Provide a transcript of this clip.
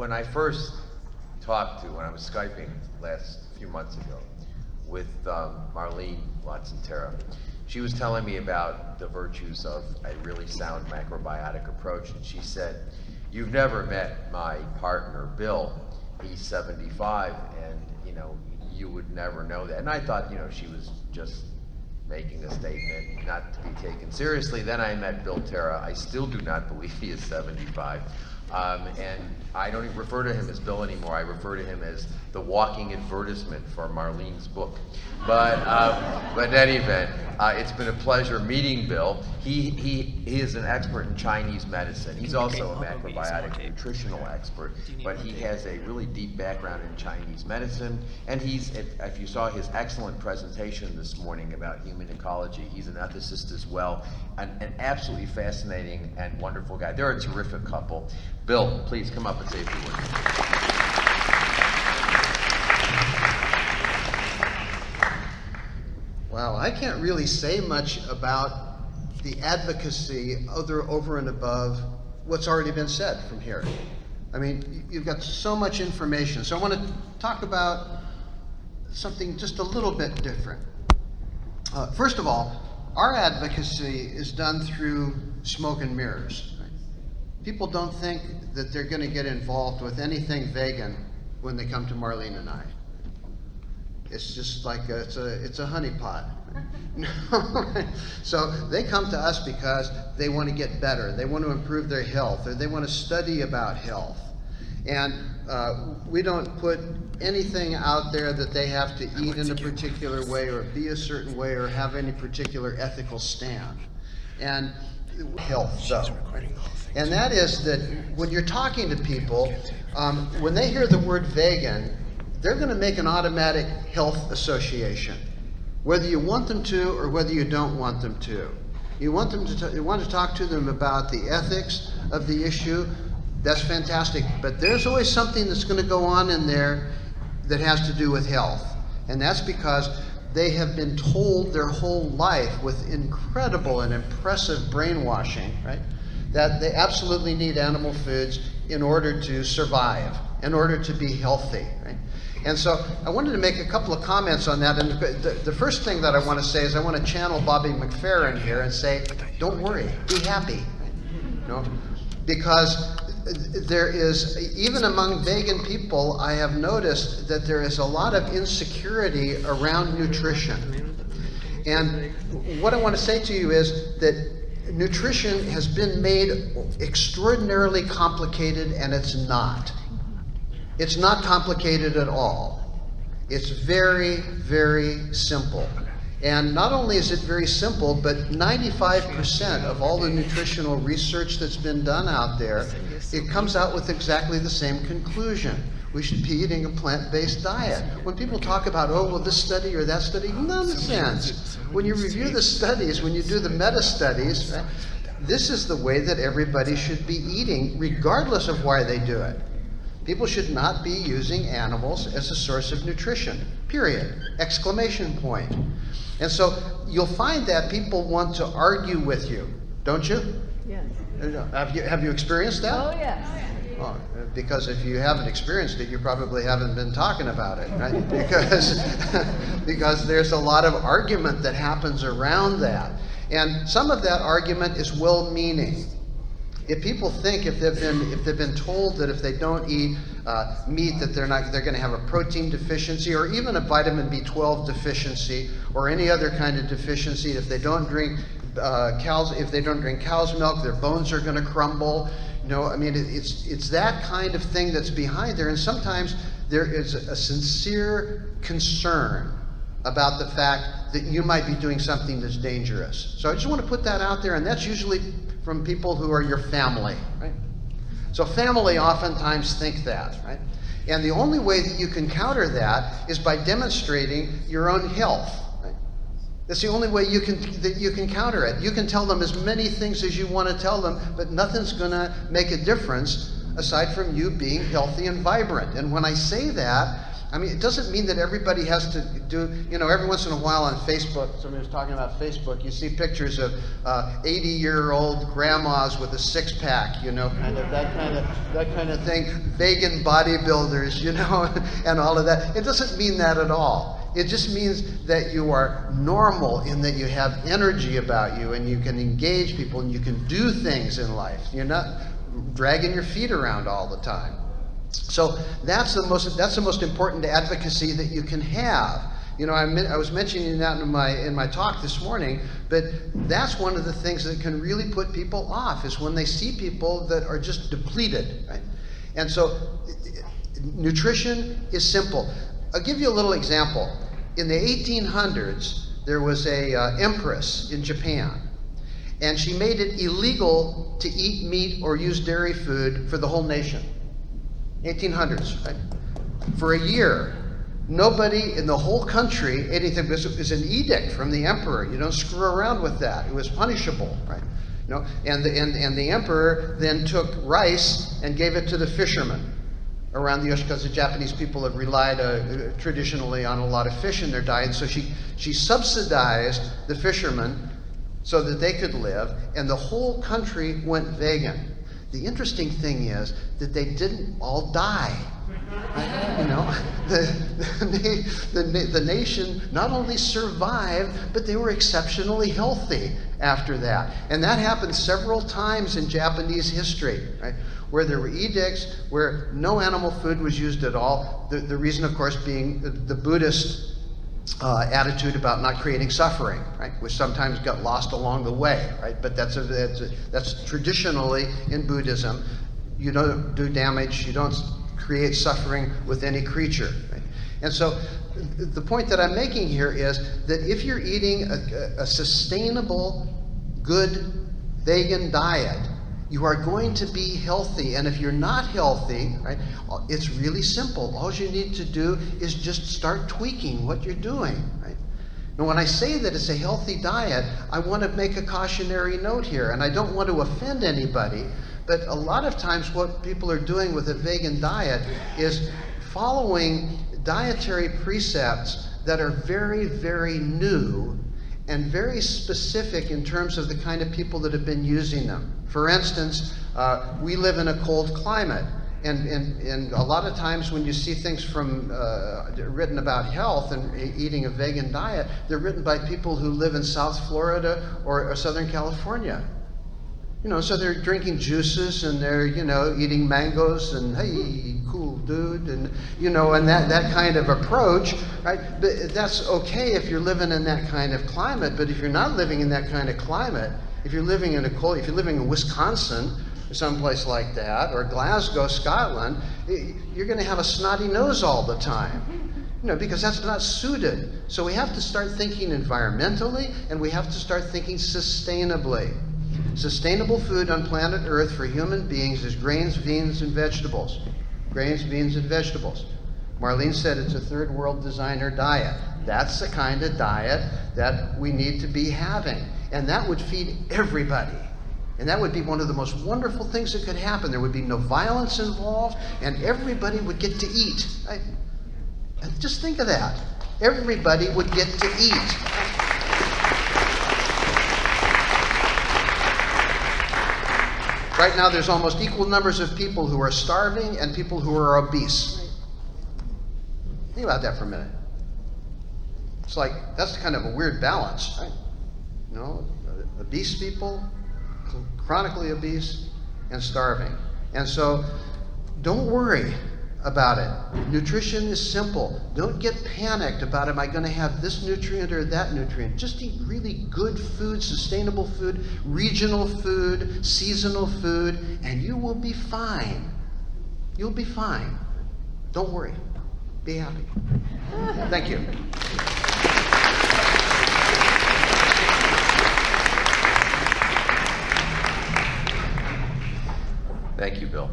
when I first talked to, when I was Skyping last few months ago with Marlene Watson-Tara, she was telling me about the virtues of a really sound macrobiotic approach, and she said, "You've never met my partner, Bill. He's 75, and you would never know that." And I thought, she was just making a statement, not to be taken seriously. Then I met Bill Tara. I still do not believe he is 75. And I don't even refer to him as Bill anymore. I refer to him as the walking advertisement for Marlene's book. But in any event, it's been a pleasure meeting Bill. He is an expert in Chinese medicine. He's also a macrobiotic nutritional expert, but he has a really deep background in Chinese medicine. And if you saw his excellent presentation this morning about human ecology, he's an ethicist as well, an absolutely fascinating and wonderful guy. They're a terrific couple. Bill, please come up and say a few words. Wow, I can't really say much about the advocacy over and above what's already been said from here. I mean, you've got so much information. So I want to talk about something just a little bit different. First of all, our advocacy is done through smoke and mirrors. Right? People don't think that they're going to get involved with anything vegan when they come to Marlene and I. It's just like it's a honeypot. So they come to us because they want to get better. They want to improve their health, or they want to study about health. And we don't put anything out there that they have to eat in a particular way or be a certain way or have any particular ethical stand. And health, though. And that is that when you're talking to people, when they hear the word vegan, they're going to make an automatic health association, whether you want them to or whether you don't want them to. You want to talk to them about the ethics of the issue. That's fantastic, but there's always something that's going to go on in there that has to do with health, and that's because they have been told their whole life with incredible and impressive brainwashing, right, that they absolutely need animal foods in order to survive, in order to be healthy, right? And so I wanted to make a couple of comments on that. And the first thing that I want to say is I want to channel Bobby McFerrin here and say, don't worry, be happy. Because there is, even among vegan people, I have noticed that there is a lot of insecurity around nutrition. And what I want to say to you is that nutrition has been made extraordinarily complicated, and it's not. It's not complicated at all. It's very, very simple. And not only is it very simple, but 95% of all the nutritional research that's been done out there, it comes out with exactly the same conclusion. We should be eating a plant-based diet. When people talk about, oh, well, this study or that study, nonsense. When you review the studies, when you do the meta-studies, right, this is the way that everybody should be eating, regardless of why they do it. People should not be using animals as a source of nutrition, period, exclamation point. And so you'll find that people want to argue with you, don't you? Yes. Have you experienced that? Oh, yes. Oh, because if you haven't experienced it, you probably haven't been talking about it, right? Because there's a lot of argument that happens around that. And some of that argument is well-meaning. If people think if they've been told that if they don't eat meat that they're going to have a protein deficiency or even a vitamin B12 deficiency or any other kind of deficiency, if they don't drink cow's milk, their bones are going to crumble. I mean, it's that kind of thing that's behind there, and sometimes there is a sincere concern about the fact that you might be doing something that's dangerous. So I just want to put that out there, and that's usually from people who are your family, right? So family oftentimes think that, right? And the only way that you can counter that is by demonstrating your own health, right? That's the only way you can counter it. You can tell them as many things as you want to tell them, but nothing's going to make a difference aside from you being healthy and vibrant. And when I say that, I mean, it doesn't mean that everybody has to do, every once in a while on Facebook, somebody was talking about Facebook, you see pictures of 80-year-old grandmas with a six-pack, that kind of thing, vegan bodybuilders, and all of that. It doesn't mean that at all. It just means that you are normal in that you have energy about you and you can engage people and you can do things in life. You're not dragging your feet around all the time. So that's the most important advocacy that you can have. I was mentioning that in my talk this morning, but that's one of the things that can really put people off is when they see people that are just depleted, right? And so nutrition is simple. I'll give you a little example. In the 1800s, there was a empress in Japan, and she made it illegal to eat meat or use dairy food for the whole nation. 1800s, right? For a year, nobody in the whole country ate anything. This was an edict from the emperor. You don't screw around with that. It was punishable, right? And the emperor then took rice and gave it to the fishermen around the ocean, because the Japanese people have relied traditionally on a lot of fish in their diet. So she subsidized the fishermen so that they could live, and the whole country went vegan. The interesting thing is that they didn't all die. The nation not only survived, but they were exceptionally healthy after that. And that happened several times in Japanese history, right? Where there were edicts, where no animal food was used at all. The reason, of course, being the Buddhist attitude about not creating suffering, right, which sometimes got lost along the way, right? But that's traditionally in Buddhism. You don't do damage. You don't create suffering with any creature, right? And so the point that I'm making here is that if you're eating a sustainable, good vegan diet, you are going to be healthy. And if you're not healthy, right, it's really simple. All you need to do is just start tweaking what you're doing, right? And when I say that it's a healthy diet, I want to make a cautionary note here, and I don't want to offend anybody, but a lot of times what people are doing with a vegan diet is following dietary precepts that are very, very new and very specific in terms of the kind of people that have been using them. For instance, we live in a cold climate, and a lot of times when you see things written about health and eating a vegan diet, they're written by people who live in South Florida or Southern California. So they're drinking juices and they're, eating mangoes and, hey, cool dude, and, and that kind of approach, right? But that's okay if you're living in that kind of climate, but if you're not living in that kind of climate, if you're living in Wisconsin or someplace like that, or Glasgow, Scotland, you're going to have a snotty nose all the time, because that's not suited. So we have to start thinking environmentally, and we have to start thinking sustainably. Sustainable food on planet Earth for human beings is grains, beans, and vegetables. Grains, beans, and vegetables. Marlene said it's a third world designer diet. That's the kind of diet that we need to be having. And that would feed everybody. And that would be one of the most wonderful things that could happen. There would be no violence involved, and everybody would get to eat. Right? And just think of that. Everybody would get to eat. Right now, there's almost equal numbers of people who are starving and people who are obese. Think about that for a minute. It's like, that's kind of a weird balance, right? Obese people, chronically obese, and starving. And so, don't worry about it. Nutrition is simple. Don't get panicked about, am I going to have this nutrient or that nutrient? Just eat really good food, sustainable food, regional food, seasonal food, and you will be fine. You'll be fine. Don't worry. Be happy. Thank you. Thank you, Bill.